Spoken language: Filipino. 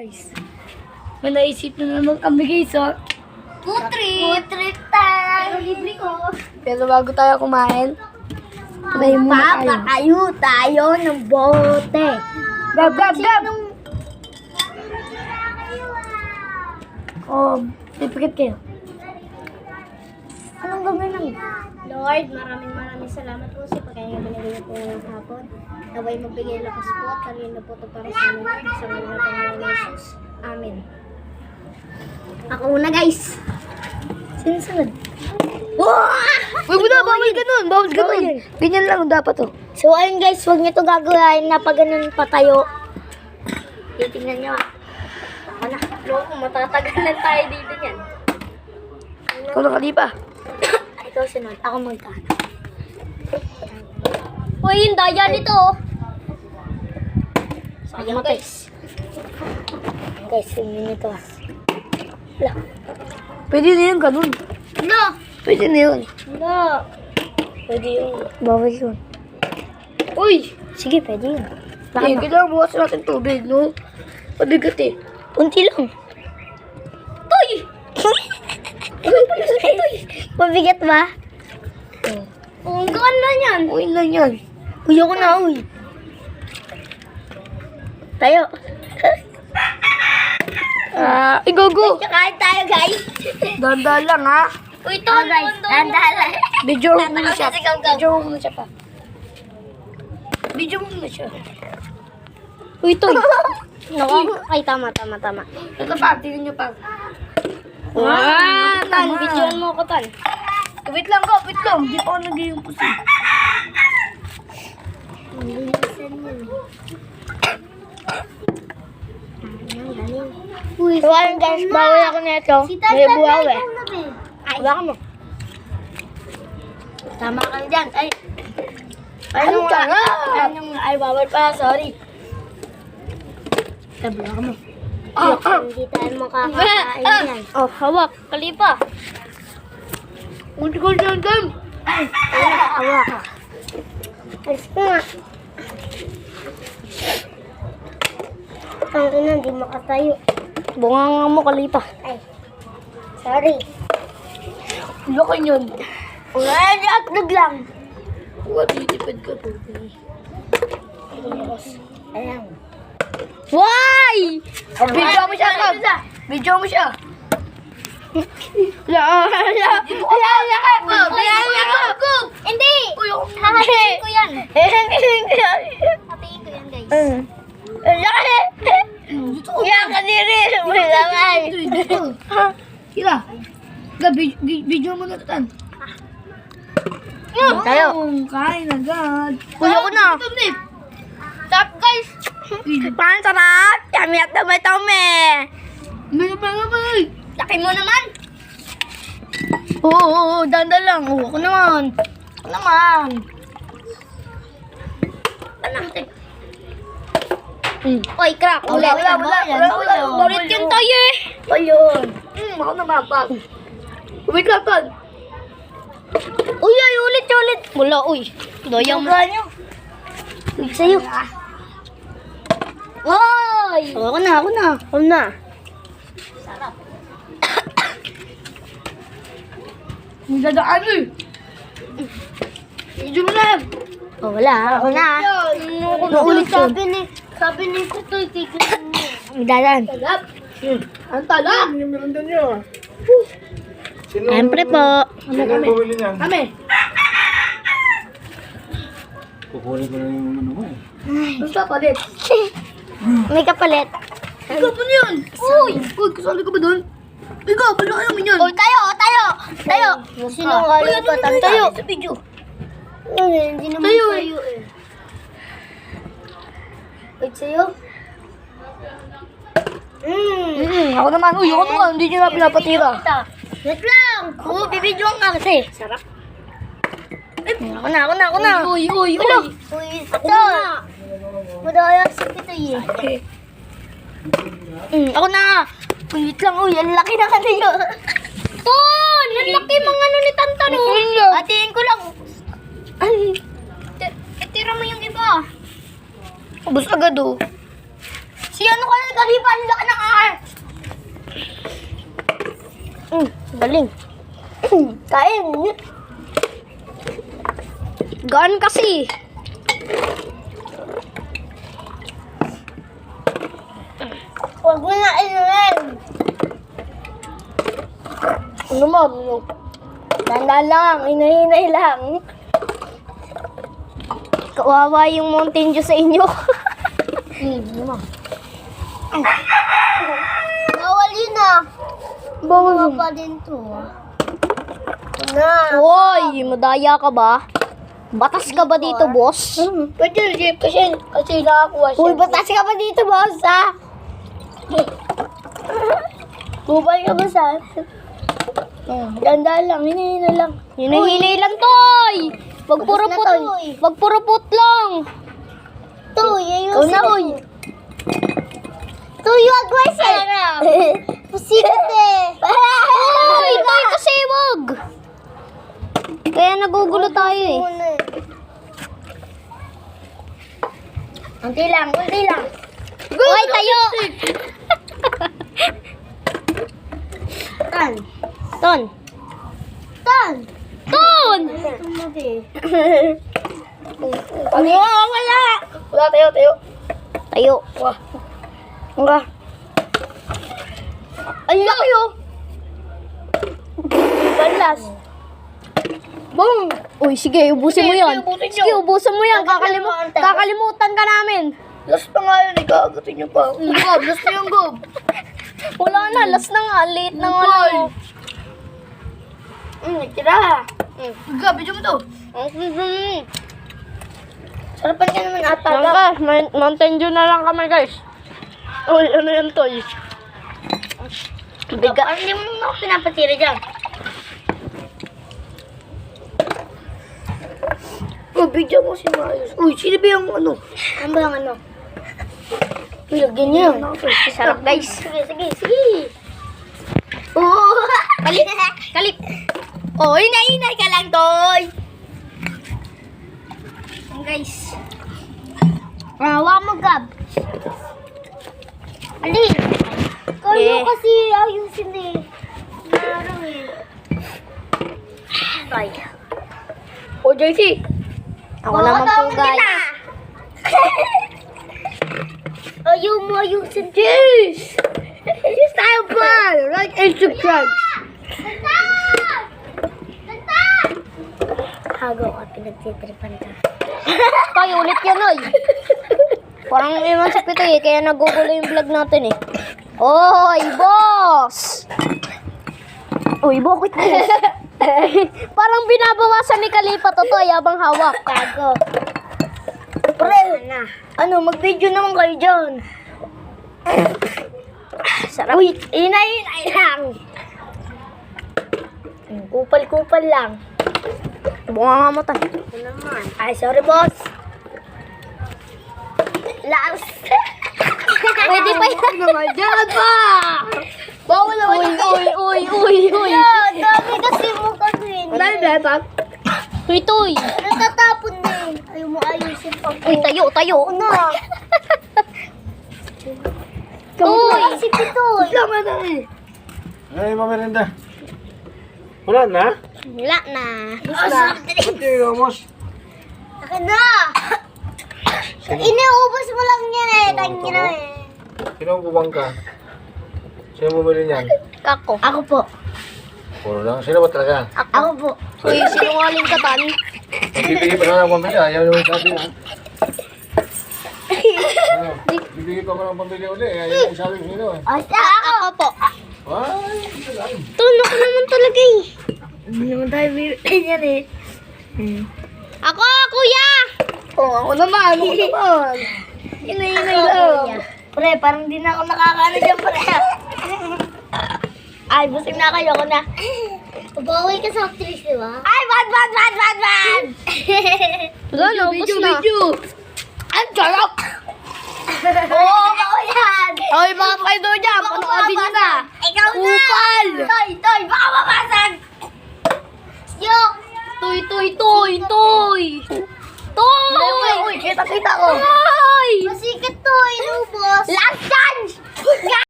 Guys, may naisip na naman kami guys, oh. Food trip time. Pero libre ko. Pero bago tayo kumain, may muna tayo. Tayo ng bote. Gab, gab, gab! Oh, ipikit kayo. Anong gagawin namin? Lord, maraming salamat po sa pagkain na binigay niyo po ngayong hapon. Naway magbigay lakas po at kanina po ito para sa amin, Lord. Sa mga Panginoon Jesus. Amen. Ako una, guys. Sino sunod? Uy, bawal ganun, bawal ganun. Ganyan lang dapat, oh. So, ayun guys, huwag niyo ito gagawin na pag ganun patayo. Titingnan niyo ah. Ako na, loko, matatagalan tayo dito niyan. Ikaw na kalipa. Ikaw sunod, ako magkano. Uy, yung daya nito oh. Sayang guys. Guys, yun nito ah. Wala. Pwede na yun, ganun. No! Pwede na yun. No! Pwede yun. Bawal yun. Uy! Sige, pwede yun. Eh, kailangan bukas natin tubig, no? Pabigat eh. Unti lang. Tuy! Mabigat ba? Oo, gaan na yan. Uy lang yan. Uy, ako na, uy. Tayo. Go. Kain tayo, guys. Dandan lang, ha? Uy, ito, guys. Dandala. Video mo muna siya. Tatakaw. Video mo muna siya pa. Video mo muna siya. Uy, ito. Naku, ay, tama. Ito pa, tingnan nyo pa. Tan, videoan mo ko, Tan. Wait lang ko, wait lang. Di pa ako nagiging pusi. Uy, so ayun guys, bawal ako na ito. May buhaw eh. Wala ka mo. Tama ka dyan. Ay. Ano ka nga? Ay, bawal pa. Sorry. Tabla ka mo. Hindi tayo makakakain yan. Oh, hawak. Kalipa. Unti-unti lang dyan. Ay, hawak. Alis ko nga. Ang ina, hindi makatayo. Bunga mo, kalipa. Ay, sorry. Laki yun. Ay, hotdog lang. Huwag, titipid ka po. Ayan. Why? Video mo siya, Kab. Video mo siya. Hindi! Hahatiin ko yan. Hahatiin ko yan, guys. Yan, kadiri. Sila. Video mo na tatan. Tayo. Kain agad. Uy, ako na. Stop, guys. Paano sarap? Yummy at dami-dami. Laki mo naman. Oo, danda lang. Oo, ako naman. Ako naman. Panatin. Oy, crack. Ulit. Wala. Ulit yan tayo eh. Ayun. Ako naman, pag. Wait lang, Tan. Uy, ay, ulit. Wala, uy. Doyang mo. Uy, sa'yo. Uy! Ako na. Sarap. Hindi dadaan eh. Video mo na. Oh, wala. Ako na. Naulit yun. Sabi ni Kutoy, tignan mo. Dadan. Talap. Ang talap. Siyempre po. Sino ang bumili niyan? Kami. Kukunin ko na yung ano mo eh. Basta palit. May kapalit. Ikaw pa yun. Uy, kasali ka ba doon? Ikaw, balo ka naman yun. Uy, tayo. Sino ang kalipatan? Tayo. Sa video. Hindi naman Tayo tayo eh. Wait, sa'yo? Ako naman, hindi nyo na pinapatira. Wait lang. Oo, bibidyoan ka kasi. Sarap. Ako na. Uy. Uy, ito. Madaya sa kita eh. Ako na. Wait lang, ang laki na kanino. Ton! Ang laki mga ano ni Tantan. Hatiin ko lang. Ay. Tira mo yung iba. Ubus agad oh. Si ano ka na kalipan? Laki ng Galing. Kain. Gaan kasi. Huwag mo na inuin. Ano mo? Tanda lang, hinahinay lang. Kawawa yung Mountain Dew sa inyo. Ano mo? Bawal yun ah. Bawal Bawal pa din to ah. Na. Hoy, madaya ka ba? Batas ka ba dito, boss? Pwede Jeep kasi nakakuha siya. Uy, batas ka ba dito, boss, ha? Bubay ka ba sa? Ganda lang, hinahinay lang. Hinahinay lang, Toy! Wag puro Batas na, put, Toy. wag puro put lang. Toy, ayusin Ikaw na, mo. Uy. Toy, wag mo siya. Pusikat eh. Toy, Toy, kasi wag. Kaya nagugulo tayo eh. Unti lang, unti lang. Hoy, tayo! Tan. Ton! Tan. Ton! Tumabi. Wala! Wala, tayo, tayo. Tayo. Wala. Ang laki oh! Balas. Boom! Uy, sige, ubusin mo yan. Sige, ubusin mo yan. Kakalimutan ka namin. Last pa nga yun, ikagatin niyo pa. Gob, last na yung gob. Wala na, last na nga. Late na nga lang. Tira. Gob, video mo to. Sarapan ka naman ata. Mountain Dew na lang kami, guys. Uy, ano yan, Toy? Biga. Hindi mo naman ako pinapatira dyan. Oh, video mo si Marius. Uy, sino ba yung ano? Ano ba ang ano? Uy, lagyan niya. Sarap, guys. Sige, sige, sige. Oh, kalit. Kalit. Oh, inay ka lang, Toy. Yan, guys. Hawa mo, Gab. Ali. Kayo Eh. kasi ayusin eh. Narang eh. Bye. Oh, JC. Ako naman po, guys. Ayaw mo ayusin. Yes! Yes, tayo pa! Like and subscribe. Hagaw ka, pinagtitripan ka. Tayo ulit yan, oy. Parang iman sa pito eh, kaya nagugulo yung vlog natin eh. Oy, boss! Uy, bakit boss? Parang binabawasan ni Kalipa to, yabang hawak. Tago. Pre, ano, mag-video naman kayo dyan. Sarap. Uy, inay lang. Kupal-kupal lang. Bunga nga mo tayo. Ito naman. Ay, sorry, boss. Last. Pwede pa yan. Diyan pa. Bawal na. Uy. Yan, dami kasi mo kasi. Dahil betak. Uy, Toy. Natatapon din. Ayaw mo ayusin pa po. Uy, tayo. Ano? Uy. Si Pitoy. Tama na eh. Ay, mamerenda. Wala na? Wala na. Okay, almost. Akin na. Iniubos mo lang yan eh. Tangin na eh. Sino ang bubang ka? Sino bumili niyan? Kako. Ako po. Puro lang. Sino ba talaga? Ako po. Uy, sinungaling ka, Tan. Bibigay pa na ng pambili. Ayaw naman sabi ha. Bibigay pa ko ng pambili uli. Ayaw naman sabi sino eh. Ako po. Ay, ito lang. Tuno ko naman talaga eh. Hindi naman tayo bibigyan yan eh. Ako, kuya! Ako naman. Inay lang. Pre, parang di na ako nakakaano dyan, pre. Ay, busing na kayo ako na. Bawi ka sa actress, di ba? Ay, bad! Wala na, upos na. Ang sarap! Oo, ako yan! Ay, mga kaidol dyan, panoodin nyo na. Ikaw na! Kupal! Toy, baka mabasag! Yok! Toy! Uy, kita ko! Toy! Masikat to, inubos! Last chance!